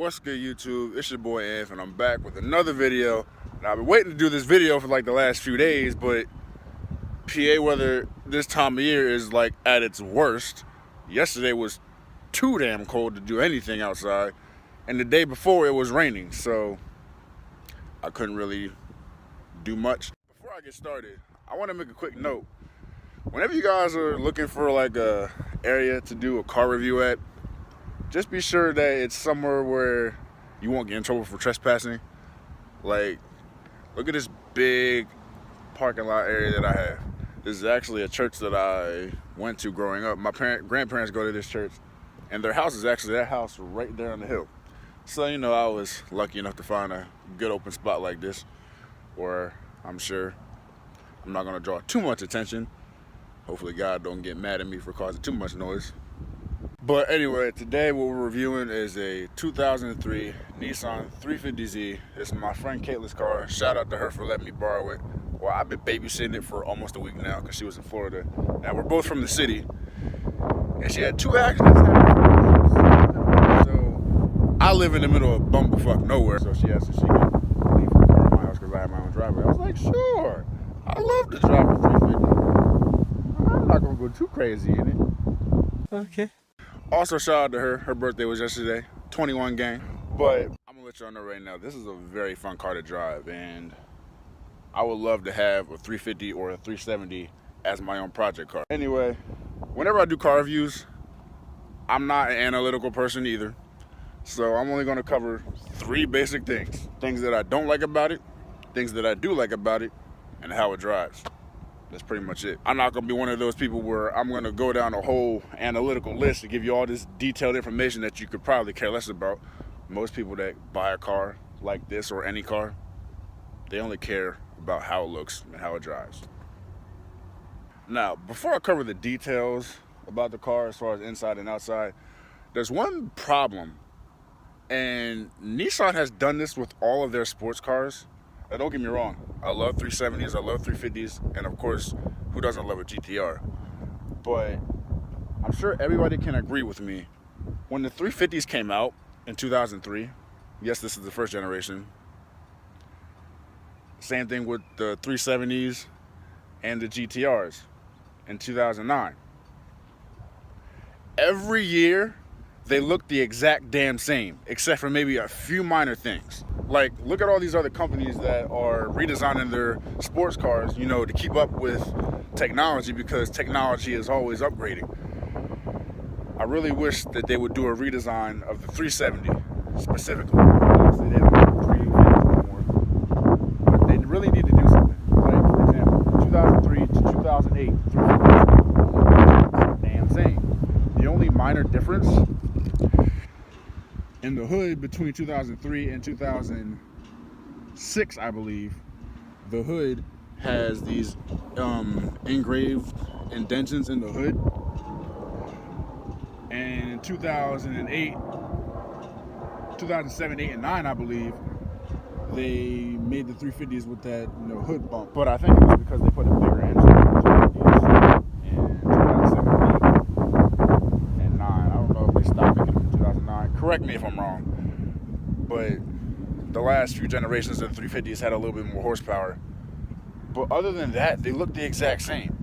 What's good, YouTube? It's your boy Anth, and I'm back with another video. And I've been waiting to do this video for like the last few days, but PA weather this time of year is like at its worst. Yesterday was too damn cold to do anything outside, and the day before it was raining, so I couldn't really do much. Before I get started, I want to make a quick note. Whenever you guys are looking for like a area to do a car review at, just be sure that it's somewhere where you won't get in trouble for trespassing. Like, look at this big parking lot area that I have. This is actually a church that I went to growing up. My grandparents go to this church, and their house is actually that house right there on the hill. So, you know, I was lucky enough to find a good open spot like this, where I'm sure I'm not gonna draw too much attention. Hopefully God don't get mad at me for causing too much noise. But anyway, today what we're reviewing is a 2003 Nissan 350Z. It's my friend Caitlin's car. Shout out to her for letting me borrow it. Well, I've been babysitting it for almost a week now because she was in Florida. And we're both from the city. And she had 2 accidents happen. So I live in the middle of bumblefuck nowhere. So she asked if she could leave her car at my house because I have my own driveway. I was like, sure. I love to drive a 350. I'm not going to go too crazy in it. Okay. Also, shout out to her. Her birthday was yesterday. 21 gang. But I'm going to let y'all know right now, this is a very fun car to drive. And I would love to have a 350 or a 370 as my own project car. Anyway, whenever I do car reviews, I'm not an analytical person either. So I'm only going to cover 3 basic things. Things that I don't like about it, things that I do like about it, and how it drives. That's pretty much it. I'm not gonna be one of those people where I'm gonna go down a whole analytical list to give you all this detailed information that you could probably care less about. Most people that buy a car like this or any car, they only care about how it looks and how it drives. Now, before I cover the details about the car as far as inside and outside, there's one problem, and Nissan has done this with all of their sports cars. Now, don't get me wrong, I love 370s, I love 350s, and of course, who doesn't love a GTR? But I'm sure everybody can agree with me. When the 350s came out in 2003, yes, this is the first generation. Same thing with the 370s and the GTRs in 2009. Every year, they look the exact damn same, except for maybe a few minor things. Like, look at all these other companies that are redesigning their sports cars, you know, to keep up with technology, because technology is always upgrading. I really wish that they would do a redesign of the 370 specifically. Obviously, they don't have 350s anymore, but they really need to do something. Like, for example, 2003 to 2008, 350s, damn same. The only minor difference in the hood between 2003 and 2006, I believe, the hood has these engraved indentions in the hood. And in 2008, 2007, 8, and 9, I believe, they made the 350s with that, you know, hood bump. But I think it was because they put a bigger engine in the 350s in 2007, 8, and 9. I don't know if they stopped making them in 2009. Correct me if I'm wrong. But the last few generations of the 350s had a little bit more horsepower. But other than that, they look the exact same.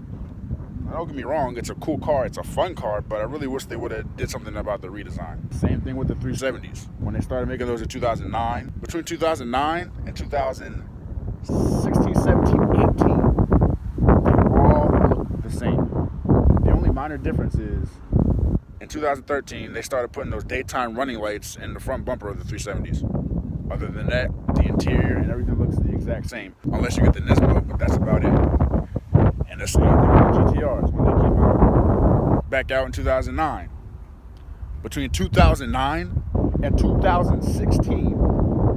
Don't get me wrong, it's a cool car, it's a fun car, but I really wish they would have did something about the redesign. Same thing with the 370s. When they started making those in 2009, between 2009 and 2016, 17, 18, they all look the same. The only minor difference is in 2013, they started putting those daytime running lights in the front bumper of the 370s. Other than that, the interior and everything looks the exact same, unless you get the Nismo, but that's about it. And the same thing with the GTRs when they came out, back out in 2009. Between 2009 and 2016,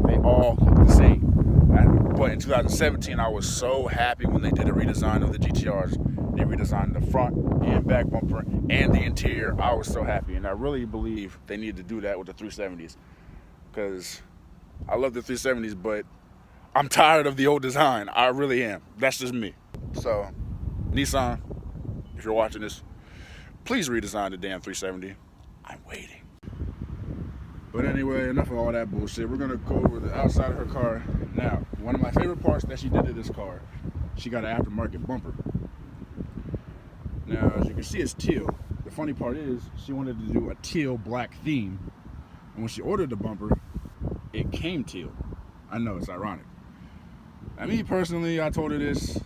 they all look the same. But in 2017, I was so happy when they did a redesign of the GTRs. They redesigned the front and back bumper and the interior. I was so happy, and I really believe they need to do that with the 370s, because I love the 370s, but I'm tired of the old design. I really am. That's just me. So, Nissan, if you're watching this, please redesign the damn 370. I'm waiting. But anyway, enough of all that bullshit. We're gonna go over the outside of her car. Now, one of my favorite parts that she did to this car, she got an aftermarket bumper. Now, as you can see, it's teal. The funny part is, she wanted to do a teal black theme. And when she ordered the bumper, it came teal. I know, it's ironic. Now, me personally, I told her this.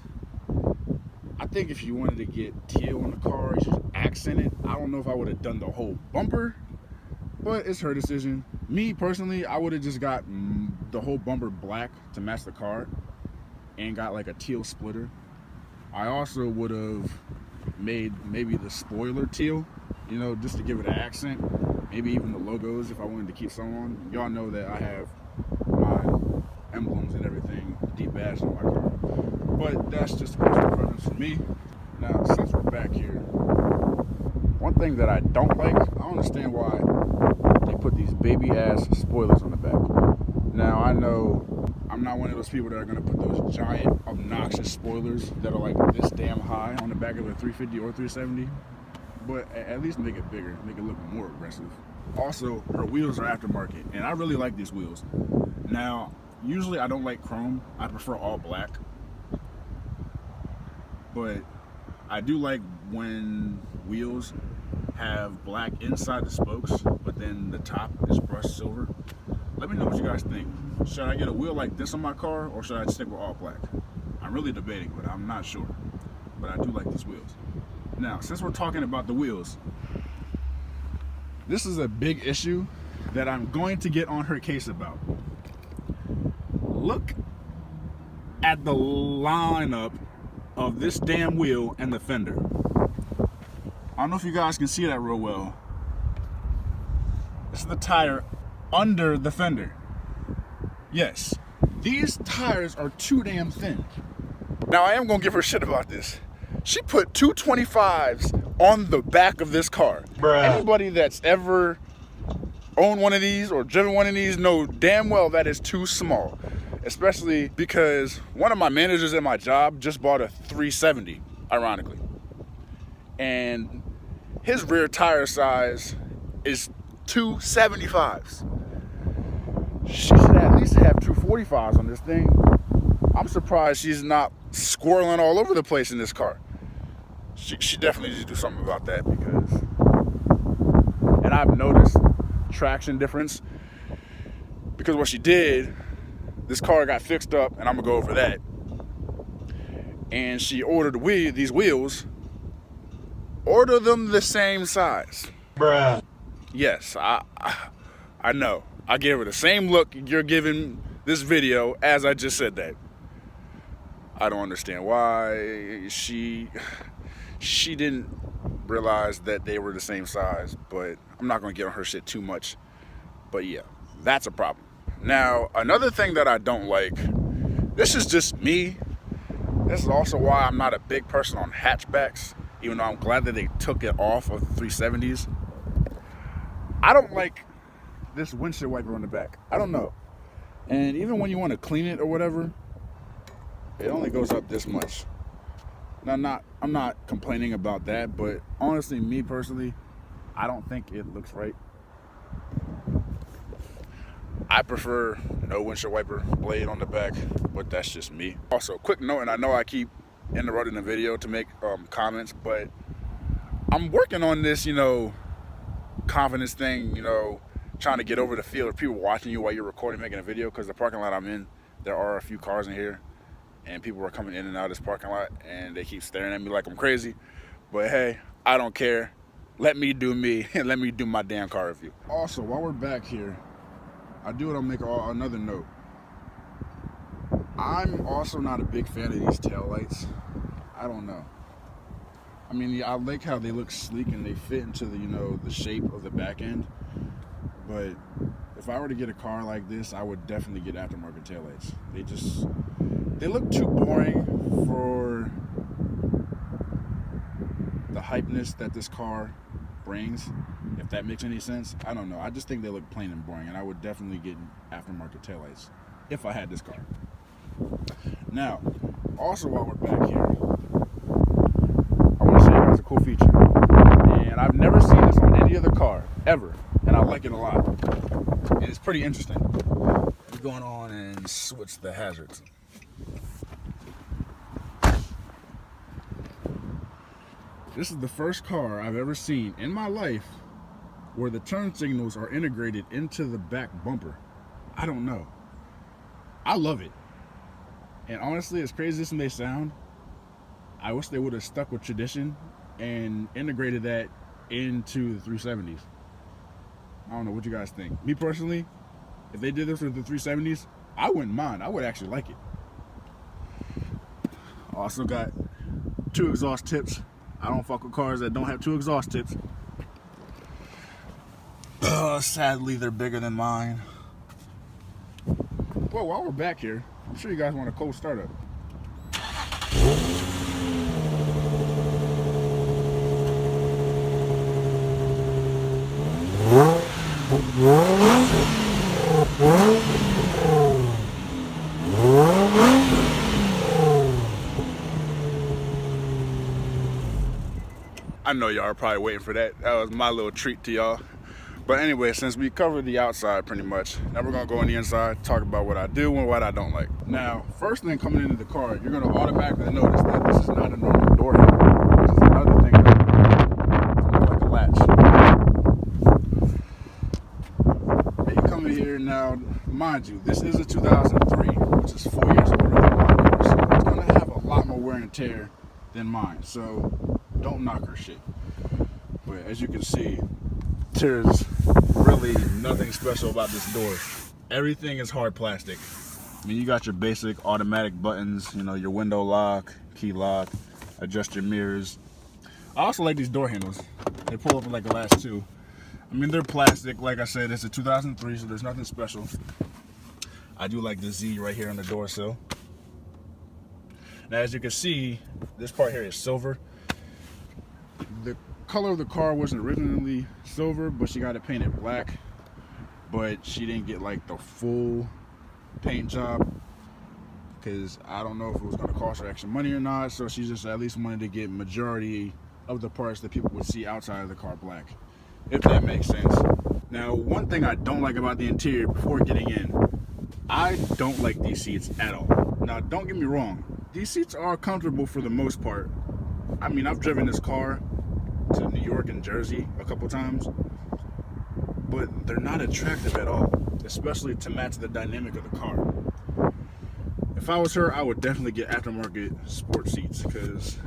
I think if you wanted to get teal on the car, you should accent it. I don't know if I would have done the whole bumper, but it's her decision. Me personally, I would have just got the whole bumper black to match the car and got like a teal splitter. I also would have made maybe the spoiler teal, you know, just to give it an accent. Maybe even the logos if I wanted to keep some on. Y'all know that I have my emblems and everything debadged on my car. But that's just a personal preference for me. Now, since we're back here, one thing that I don't like, I don't understand why they put these baby ass spoilers on the back. Now, I know I'm not one of those people that are gonna put those giant obnoxious spoilers that are like this damn high on the back of a 350 or 370, but at least make it bigger, make it look more aggressive. Also, her wheels are aftermarket, and I really like these wheels. Now, usually I don't like chrome, I prefer all black, but I do like when wheels have black inside the spokes, but then the top is brushed silver. Let me know what you guys think. Should I get a wheel like this on my car, or should I stick with all black? I'm really debating, but I'm not sure. But I do like these wheels. Now, since we're talking about the wheels, this is a big issue that I'm going to get on her case about. Look at the lineup of this damn wheel and the fender. I don't know if you guys can see that real well. This is the tire under the fender. Yes, these tires are too damn thin. Now, I am gonna give her shit about this. She put 225s on the back of this car. Bruh. Anybody that's ever owned one of these or driven one of these know damn well that is too small. Especially because one of my managers at my job just bought a 370, ironically. And his rear tire size is 275s. She should at least have 245s on this thing. I'm surprised she's not squirreling all over the place in this car. She definitely needs to do something about that, because, and I've noticed traction difference, because what she did, this car got fixed up, and I'm gonna go over that, and she ordered these wheels, order them the same size. Bruh. Yes, I know. I gave her the same look you're giving this video as I just said that. I don't understand why she didn't realize that they were the same size, but I'm not gonna get on her shit too much. But yeah, that's a problem. Now, another thing that I don't like, this is just me. This is also why I'm not a big person on hatchbacks, even though I'm glad that they took it off of the 370s. I don't like this windshield wiper on the back. I don't know. And even when you want to clean it or whatever, it only goes up this much. Now, I'm not complaining about that, but honestly, me personally, I don't think it looks right. I prefer no windshield wiper blade on the back, but that's just me. Also, quick note, and I know I keep interrupting the video to make comments, but I'm working on this, you know, confidence thing, you know, trying to get over the feel of people watching you while you're recording, making a video, because the parking lot I'm in, there are a few cars in here, and people are coming in and out of this parking lot, and they keep staring at me like I'm crazy. But hey, I don't care. Let me do me, and let me do my damn car review. Also, while we're back here, I do want to make another note. I'm also not a big fan of these taillights. I don't know. I mean, I like how they look sleek and they fit into the, you know, the shape of the back end. But if I were to get a car like this, I would definitely get aftermarket taillights. They look too boring for the hypeness that this car brings, if that makes any sense. I don't know. I just think they look plain and boring, and I would definitely get aftermarket taillights if I had this car. Now, also while we're back here, I want to show you guys a cool feature. And I've never seen this on any any other car ever, and I like it a lot. And it's pretty interesting. We're going on and switch the hazards. This is the first car I've ever seen in my life where the turn signals are integrated into the back bumper. I don't know. I love it. And honestly, as crazy as it may sound, I wish they would have stuck with tradition and integrated that into the 370s. I don't know what you guys think. Me personally, if they did this with the 370s, I wouldn't mind. I would actually like it. Also got 2 exhaust tips. I don't fuck with cars that don't have 2 exhaust tips. Sadly, they're bigger than mine. Well, while we're back here, I'm sure you guys want a cold startup. I know y'all are probably waiting for that. That was my little treat to y'all. But anyway, since we covered the outside pretty much, now we're gonna go on the inside, talk about what I do and what I don't like. Now, first thing coming into the car, you're gonna automatically notice that this is not a normal door handle, which is another thing that it's more like a latch. And you come in here now, mind you, this is a 2003, which is 4 years older than mine, so it's gonna have a lot more wear and tear than mine. So don't knock her shit. But as you can see, there's really nothing special about this door. Everything is hard plastic. I mean, you got your basic automatic buttons, you know, your window lock, key lock, adjust your mirrors. I also like these door handles. They pull up like the last 2. I mean, they're plastic. Like I said, it's a 2003, so there's nothing special. I do like the Z right here on the door sill. Now, as you can see, this part here is silver. The color of the car wasn't originally silver, but she got it painted black. But she didn't get like the full paint job because I don't know if it was going to cost her extra money or not. So she just at least wanted to get majority of the parts that people would see outside of the car black, if that makes sense. Now, one thing I don't like about the interior before getting in, I don't like these seats at all. Now, don't get me wrong, these seats are comfortable for the most part. I mean, I've driven this car to New York and Jersey a couple times, but they're not attractive at all, especially to match the dynamic of the car. If I was her, I would definitely get aftermarket sport seats because,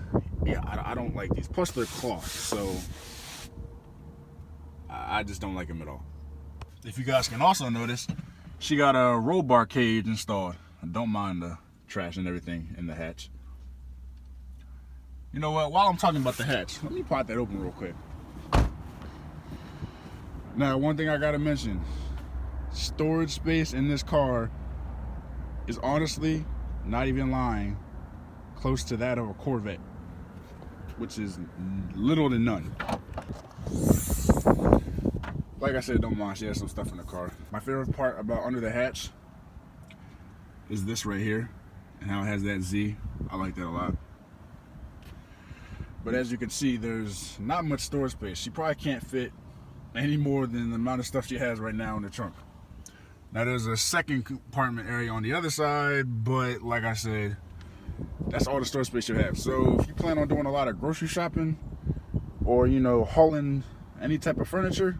yeah, I don't like these. Plus, they're cloth, so I just don't like them at all. If you guys can also notice, she got a roll bar cage installed. I don't mind the trash and everything in the hatch. You know what, while I'm talking about the hatch, let me pop that open real quick. Now, one thing I gotta mention, storage space in this car is honestly, not even lying, close to that of a Corvette, which is little to none. Like I said, don't mind, she has some stuff in the car. My favorite part about under the hatch is this right here, and how it has that Z. I like that a lot. But as you can see, there's not much storage space. She probably can't fit any more than the amount of stuff she has right now in the trunk. Now there's a second compartment area on the other side, but like I said, that's all the storage space you have. So if you plan on doing a lot of grocery shopping or, you know, hauling any type of furniture,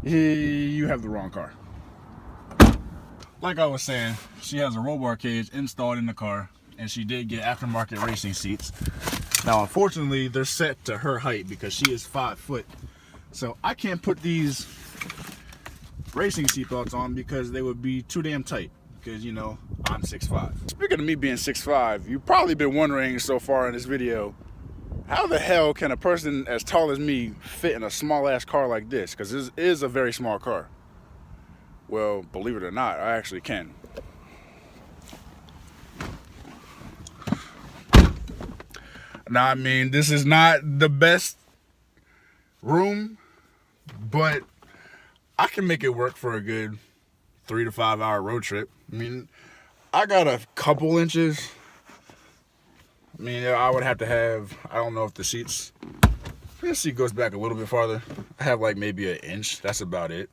you have the wrong car. Like I was saying, she has a roll bar cage installed in the car, and she did get aftermarket racing seats. Now, unfortunately, they're set to her height because she is 5 foot. So I can't put these racing seat belts on because they would be too damn tight. Because, you know, I'm 6'5". Speaking of me being 6'5", you've probably been wondering so far in this video, how the hell can a person as tall as me fit in a small ass car like this? Because this is a very small car. Well, believe it or not, I actually can. Now, I mean, this is not the best room, but I can make it work for a good 3 to 5 hour road trip. I mean, I got a couple inches. I mean, I would have to have, I don't know if the seats This seat goes back a little bit farther. I have like maybe an inch. That's about it.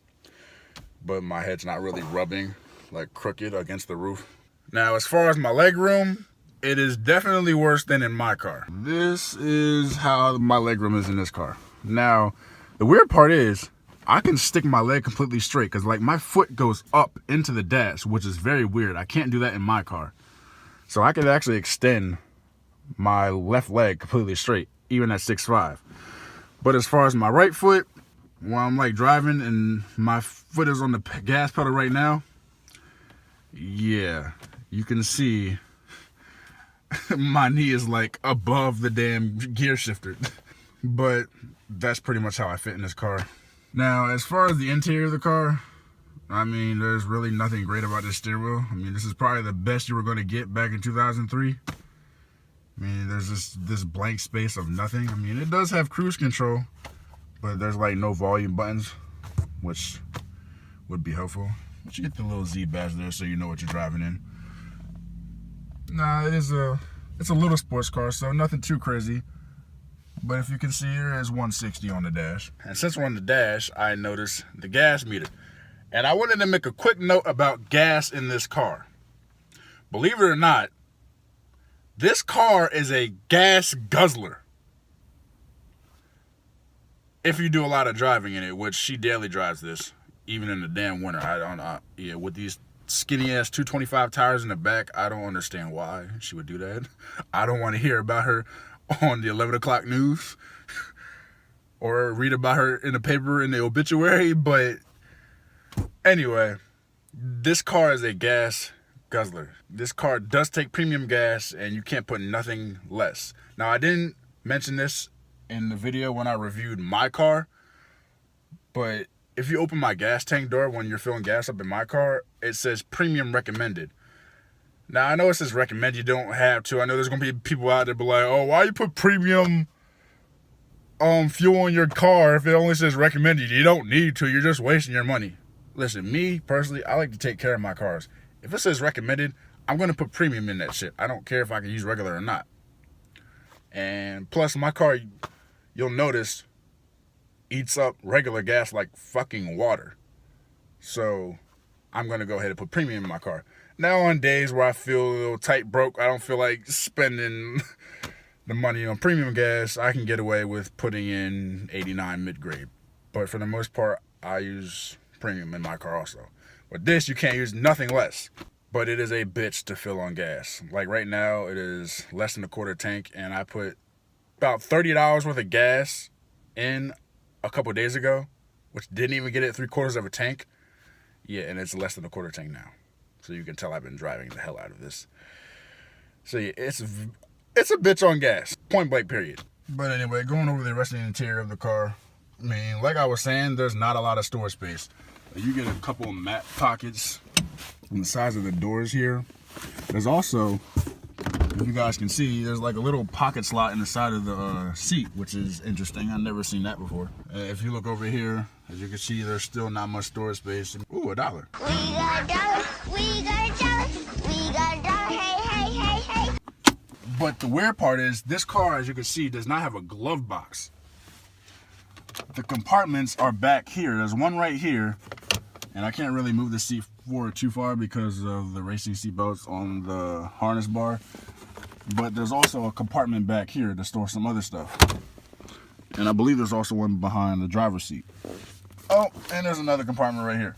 But my head's not really rubbing like crooked against the roof. Now, as far as my leg room, it is definitely worse than in my car. This is how my leg room is in this car. Now, the weird part is I can stick my leg completely straight because like my foot goes up into the dash, which is very weird. I can't do that in my car. So I can actually extend my left leg completely straight, even at 6'5". But as far as my right foot, when I'm like driving and my foot is on the gas pedal right now, yeah, you can see my knee is like above the damn gear shifter. But that's pretty much how I fit in this car. Now, as far as the interior of the car, I mean, there's really nothing great about this steering wheel. I mean, this is probably the best you were going to get back in 2003. I mean, there's just this blank space of nothing. I mean, it does have cruise control, but there's like no volume buttons, which would be helpful. But you get the little Z badge there so you know what you're driving in. Nah, it's a little sports car, so nothing too crazy. But if you can see, there is 160 on the dash. And since we're on the dash, I noticed the gas meter. And I wanted to make a quick note about gas in this car. Believe it or not, this car is a gas guzzler. If you do a lot of driving in it, which she daily drives this, even in the damn winter. I don't know. Yeah, with these skinny ass 225 tires in the back, I don't understand why she would do that. I don't want to hear about her on the 11 o'clock news or read about her in the paper in the obituary. But anyway, this car is a gas guzzler. This car does take premium gas and you can't put nothing less. Now, I didn't mention this in the video when I reviewed my car, but if you open my gas tank door when you're filling gas up in my car, it says premium recommended. Now, I know it says recommend, you don't have to. I know there's going to be people out there be like, oh, why you put premium fuel in your car if it only says recommended? You don't need to. You're just wasting your money. Listen, me, personally, I like to take care of my cars. If it says recommended, I'm going to put premium in that shit. I don't care if I can use regular or not. And plus, my car, you'll notice, eats up regular gas like fucking water. So I'm going to go ahead and put premium in my car. Now, on days where I feel a little tight broke, I don't feel like spending the money on premium gas, I can get away with putting in 89 mid-grade. But for the most part, I use premium in my car also. With this, you can't use nothing less. But it is a bitch to fill on gas. Like right now, it is less than a quarter tank, and I put about $30 worth of gas in a couple days ago, which didn't even get it 3/4 of a tank. Yeah, and it's less than a quarter tank now. So you can tell I've been driving the hell out of this. So yeah, it's a bitch on gas. Point blank, period. But anyway, going over the rest of the interior of the car, I mean, like I was saying, there's not a lot of storage space. You get a couple of mat pockets on the sides of the doors here. There's also, if you guys can see, there's like a little pocket slot in the side of the seat, which is interesting. I've never seen that before. If you look over here, as you can see, there's still not much storage space. Ooh, $1. We got a dollar, we got a dollar, we got a dollar, hey, hey, hey, hey. But the weird part is, this car, as you can see, does not have a glove box. The compartments are back here. There's one right here, and I can't really move the seat forward too far because of the racing seat belts on the harness bar. But there's also a compartment back here to store some other stuff. And I believe there's also one behind the driver's seat. Oh, and there's another compartment right here.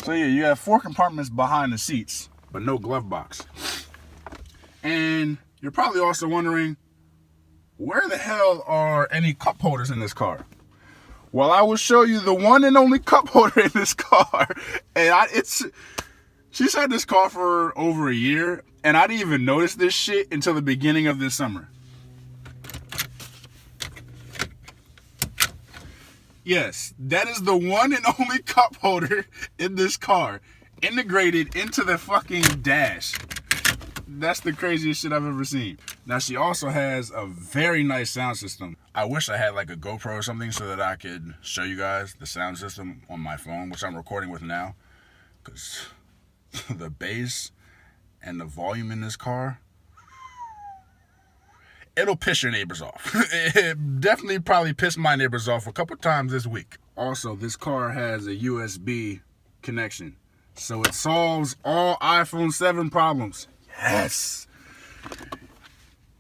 So yeah, you have 4 compartments behind the seats, but no glove box. And you're probably also wondering, where the hell are any cup holders in this car? Well, I will show you the one and only cup holder in this car. And she's had this car for over a year, and I didn't even notice this shit until the beginning of this summer. Yes, that is the one and only cup holder in this car, integrated into the fucking dash. That's the craziest shit I've ever seen. Now, she also has a very nice sound system. I wish I had like a GoPro or something so that I could show you guys the sound system on my phone, which I'm recording with now. Because the bass and the volume in this car, it'll piss your neighbors off. It definitely probably pissed my neighbors off a couple times this week. Also, this car has a USB connection, so it solves all iPhone 7 problems. Yes!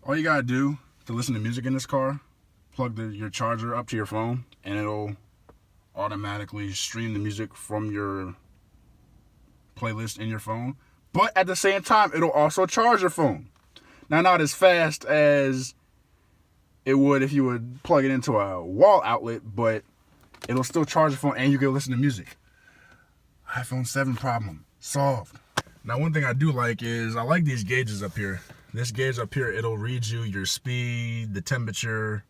All you gotta do to listen to music in this car, plug your charger up to your phone, and it'll automatically stream the music from your playlist in your phone. But at the same time, it'll also charge your phone. Now, not as fast as it would if you would plug it into a wall outlet, but it'll still charge your phone and you can listen to music. iPhone 7 problem solved. Now, one thing I do like is I like these gauges up here. This gauge up here, it'll read you your speed, the temperature,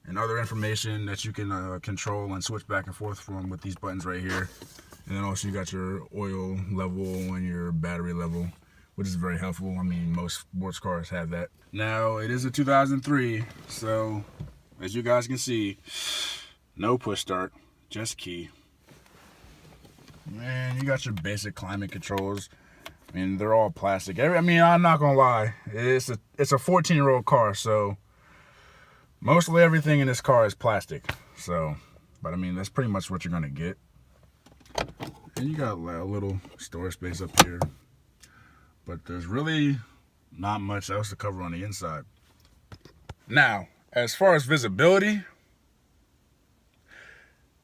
and other information that you can control and switch back and forth from with these buttons right here. And then also you got your oil level and your battery level, which is very helpful. I mean, most sports cars have that. Now, it is a 2003, so as you guys can see, no push start, just key. Man, you got your basic climate controls. I mean, they're all plastic. I'm not gonna lie, it's a 14-year-old car, so mostly everything in this car is plastic. So, but I mean, that's pretty much what you're gonna get. And you got a little storage space up here, but there's really not much else to cover on the inside. Now, as far as visibility,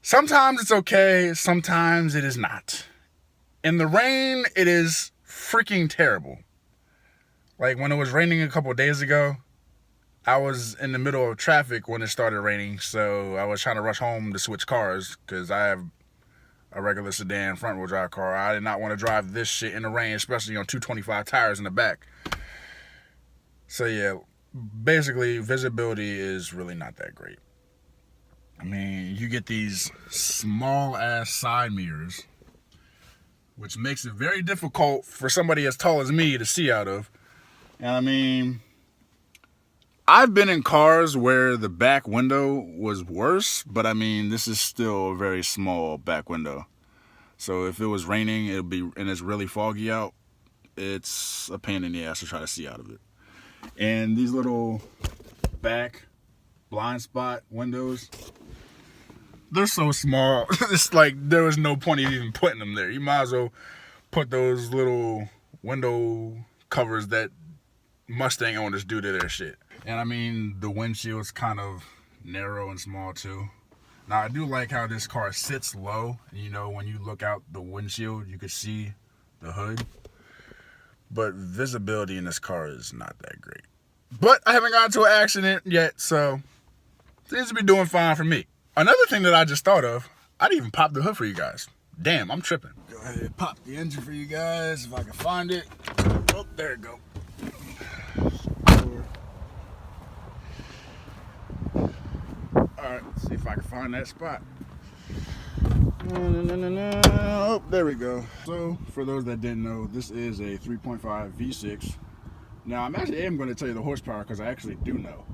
sometimes it's okay, sometimes it is not. In the rain, it is freaking terrible. Like when it was raining a couple of days ago, I was in the middle of traffic when it started raining, so I was trying to rush home to switch cars because I have a regular sedan front-wheel drive car. I did not want to drive this shit in the rain, especially on 225 tires in the back. So yeah, basically visibility is really not that great. I mean, you get these small-ass side mirrors, which makes it very difficult for somebody as tall as me to see out of. And I mean, I've been in cars where the back window was worse, but I mean, this is still a very small back window. So if it was raining, and it's really foggy out, it's a pain in the ass to try to see out of it. And these little back blind spot windows, they're so small. It's like there was no point in even putting them there. You might as well put those little window covers that Mustang owners do to their shit. And I mean, the windshield's kind of narrow and small too. Now, I do like how this car sits low. You know, when you look out the windshield, you can see the hood. But visibility in this car is not that great. But I haven't gotten into an accident yet, so it seems to be doing fine for me. Another thing that I just thought of, I didn't even pop the hood for you guys. Damn, I'm tripping. Go ahead and pop the engine for you guys if I can find it. Oh, there it go. Alright, see if I can find that spot. Oh, there we go. So, for those that didn't know, this is a 3.5 V6. Now, I'm going to tell you the horsepower because I actually do know.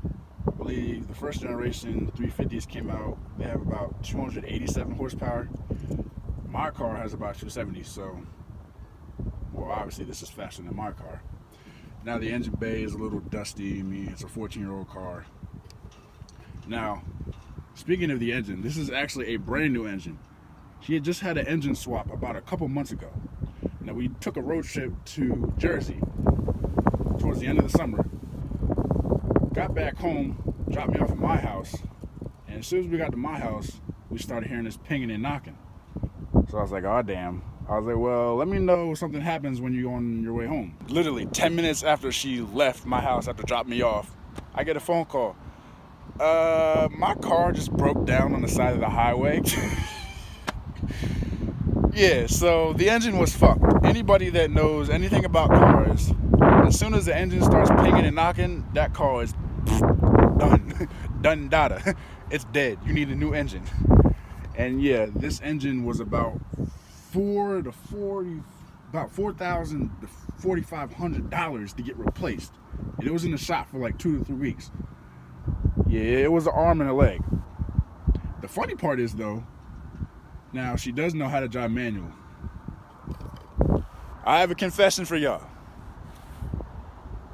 I believe the first generation 350s came out, they have about 287 horsepower. My car has about 270, so, well, obviously this is faster than my car. Now, the engine bay is a little dusty. I mean, it's a 14-year-old car. Now, speaking of the engine, this is actually a brand new engine. She had just had an engine swap about a couple months ago. Now, we took a road trip to Jersey towards the end of the summer. Got back home, dropped me off at my house, and as soon as we got to my house, we started hearing this pinging and knocking. So I was like, oh damn. I was like, well, let me know if something happens when you're on your way home. Literally 10 minutes after she left my house after dropping me off, I get a phone call. My car just broke down on the side of the highway. Yeah, so the engine was fucked. Anybody that knows anything about cars, as soon as the engine starts pinging and knocking, that car is done. Done data. It's dead. You need a new engine. And yeah, this engine was about $4,000 to $4,500 to get replaced. And it was in the shop for like 2 to 3 weeks. Yeah, it was an arm and a leg. The funny part is though, now she does know how to drive manual. I have a confession for y'all.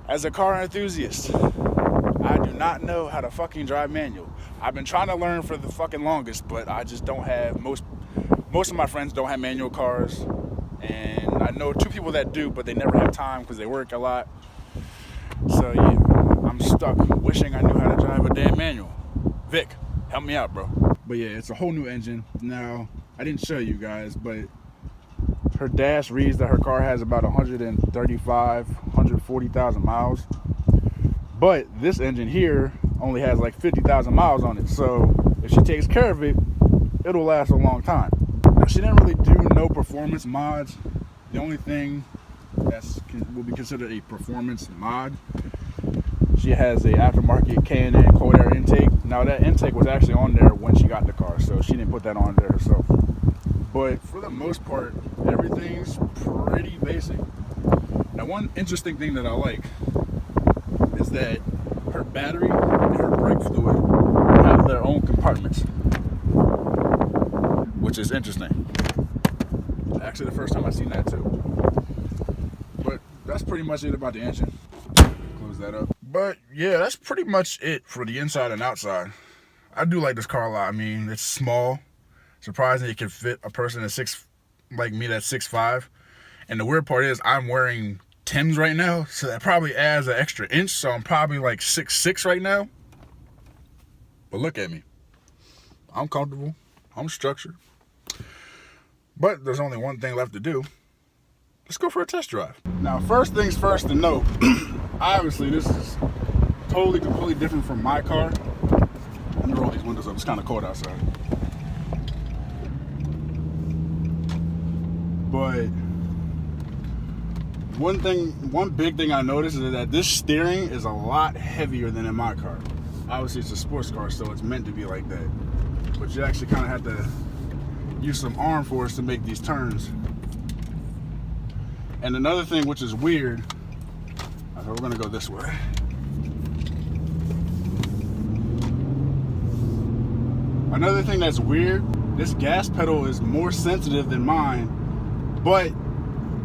As a car enthusiast, I not know how to fucking drive manual. I've been trying to learn for the fucking longest, but I just don't have, most of my friends don't have manual cars. And I know 2 people that do, but they never have time because they work a lot. So yeah, I'm stuck wishing I knew how to drive a damn manual. Vic, help me out, bro. But yeah, it's a whole new engine. Now, I didn't show you guys, but her dash reads that her car has about 140,000 miles. But this engine here only has like 50,000 miles on it. So if she takes care of it, it'll last a long time. Now, she didn't really do no performance mods. The only thing that will be considered a performance mod, she has a aftermarket K&N cold air intake. Now that intake was actually on there when she got the car, so she didn't put that on there herself. But for the most part, everything's pretty basic. Now, one interesting thing that I like is that her battery and her brake fluid have their own compartments, which is interesting. Actually, the first time I seen that too. But that's pretty much it about the engine. Close that up. But yeah, that's pretty much it for the inside and outside. I do like this car a lot. I mean, it's small. Surprisingly, it can fit a person like me that's 6'5". And the weird part is I'm wearing Timbs right now, so that probably adds an extra inch. So I'm probably like 6'6" right now. But look at me. I'm comfortable. I'm structured. But there's only one thing left to do. Let's go for a test drive. Now, first things first to note, obviously this is totally, completely different from my car. Let me roll these windows up. It's kind of cold outside. But one big thing I noticed is that this steering is a lot heavier than in my car. Obviously, it's a sports car, so it's meant to be like that. But you actually kind of have to use some arm force to make these turns. And another thing which is weird, okay, we're gonna go this way. Another thing that's weird, this gas pedal is more sensitive than mine, but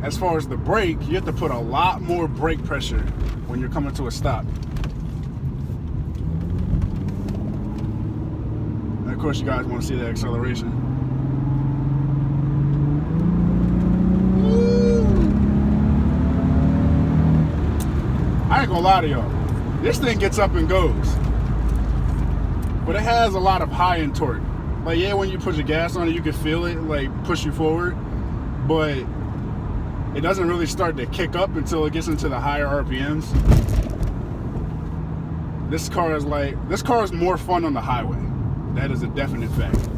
as far as the brake, you have to put a lot more brake pressure when you're coming to a stop. And of course, you guys want to see the acceleration. I ain't gonna lie to y'all, this thing gets up and goes, but it has a lot of high-end torque. Like, yeah, when you put your gas on it, you can feel it like push you forward, but it doesn't really start to kick up until it gets into the higher RPMs. This car is more fun on the highway. That is a definite fact.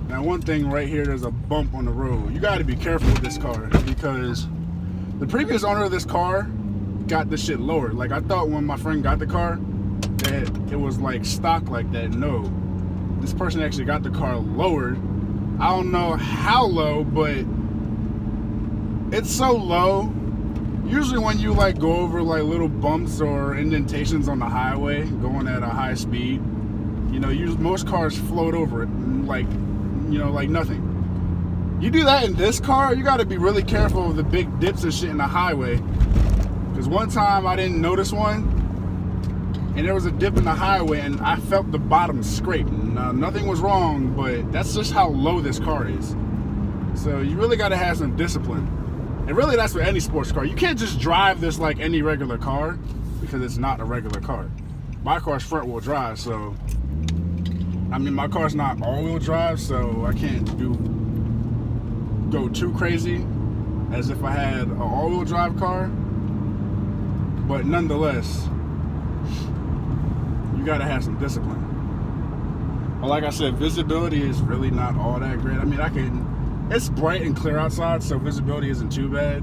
Now, one thing right here, there's a bump on the road. You got to be careful with this car because the previous owner of this car got this shit lowered. Like, I thought when my friend got the car that it was like stock like that. No, this person actually got the car lowered. I don't know how low, but it's so low. Usually when you like go over like little bumps or indentations on the highway going at a high speed, you know, most cars float over it like, you know, like nothing. You do that in this car, you got to be really careful of the big dips and shit in the highway. Because one time I didn't notice one, and there was a dip in the highway, and I felt the bottom scrape. Now, nothing was wrong, but that's just how low this car is. So you really got to have some discipline. And really, that's for any sports car. You can't just drive this like any regular car, because it's not a regular car. My car's front-wheel drive, so I mean, my car's not all-wheel drive, so I can't go too crazy as if I had an all-wheel drive car. But nonetheless, you gotta have some discipline. But like I said, visibility is really not all that great. I mean, it's bright and clear outside, so visibility isn't too bad.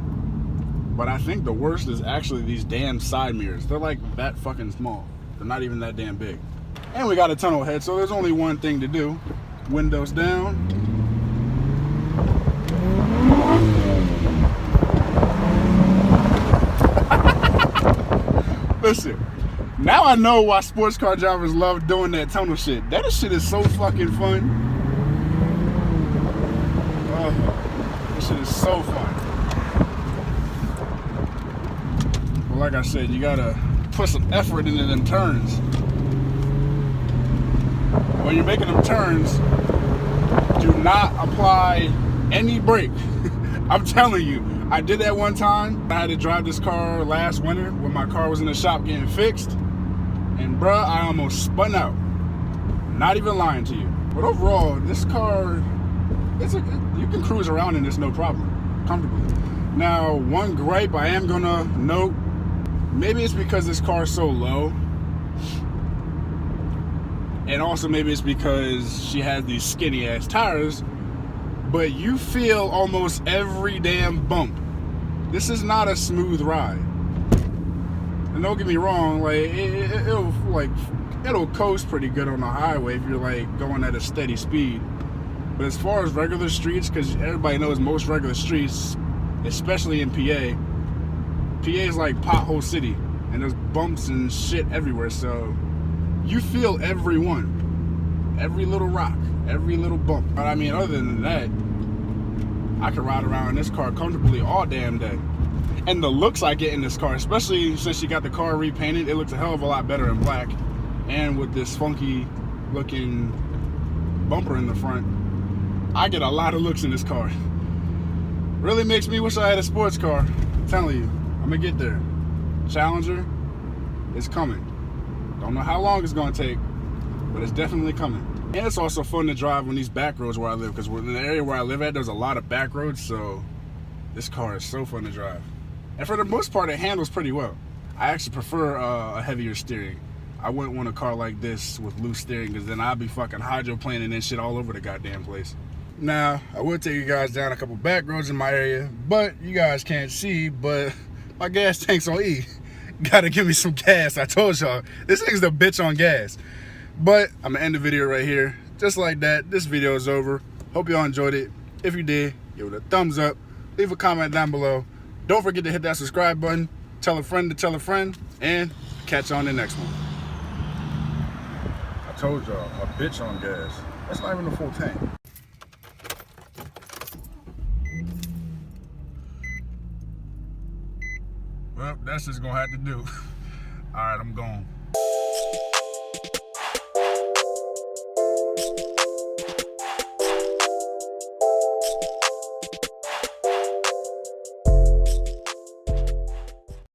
But I think the worst is actually these damn side mirrors. They're like that fucking small. They're not even that damn big. And we got a tunnel ahead, so there's only one thing to do. Windows down. Listen, now I know why sports car drivers love doing that tunnel shit. That shit is so fucking fun. This shit is so fun. But like I said, you gotta put some effort into them turns. when you're making them turns, do not apply any brake. I'm telling you, I did that one time. I had to drive this car last winter when my car was in the shop getting fixed. And bruh, I almost spun out. Not even lying to you. But overall, this car, you can cruise around in this no problem, comfortably. Now, one gripe I am gonna note, maybe it's because this car is so low. And also maybe it's because she has these skinny ass tires, but you feel almost every damn bump. This is not a smooth ride. And don't get me wrong, like it'll coast pretty good on the highway if you're like going at a steady speed. But as far as regular streets, because everybody knows most regular streets, especially in PA is like pothole city, and there's bumps and shit everywhere. So you feel every one, every little rock, every little bump. But I mean, other than that, I can ride around in this car comfortably all damn day. And the looks I get in this car, especially since she got the car repainted, it looks a hell of a lot better in black. And with this funky looking bumper in the front, I get a lot of looks in this car. Really makes me wish I had a sports car. I'm telling you, I'm gonna get there. Challenger is coming. Don't know how long it's gonna take, but it's definitely coming. And it's also fun to drive on these back roads where I live, because in the area where I live at, there's a lot of back roads, so this car is so fun to drive. And for the most part, it handles pretty well. I actually prefer a heavier steering. I wouldn't want a car like this with loose steering, because then I'd be fucking hydroplaning and shit all over the goddamn place. Now, I would take you guys down a couple back roads in my area, but you guys can't see, but my gas tank's on E. Gotta give me some gas. I told y'all, this thing's the bitch on gas. But I'm gonna end the video right here. Just like that, this video is over. Hope y'all enjoyed it. If you did, give it a thumbs up. Leave a comment down below. Don't forget to hit that subscribe button. Tell a friend to tell a friend. And catch you on the next one. I told y'all, a bitch on gas. That's not even a full tank. Well, that's just gonna have to do. All right, I'm gone.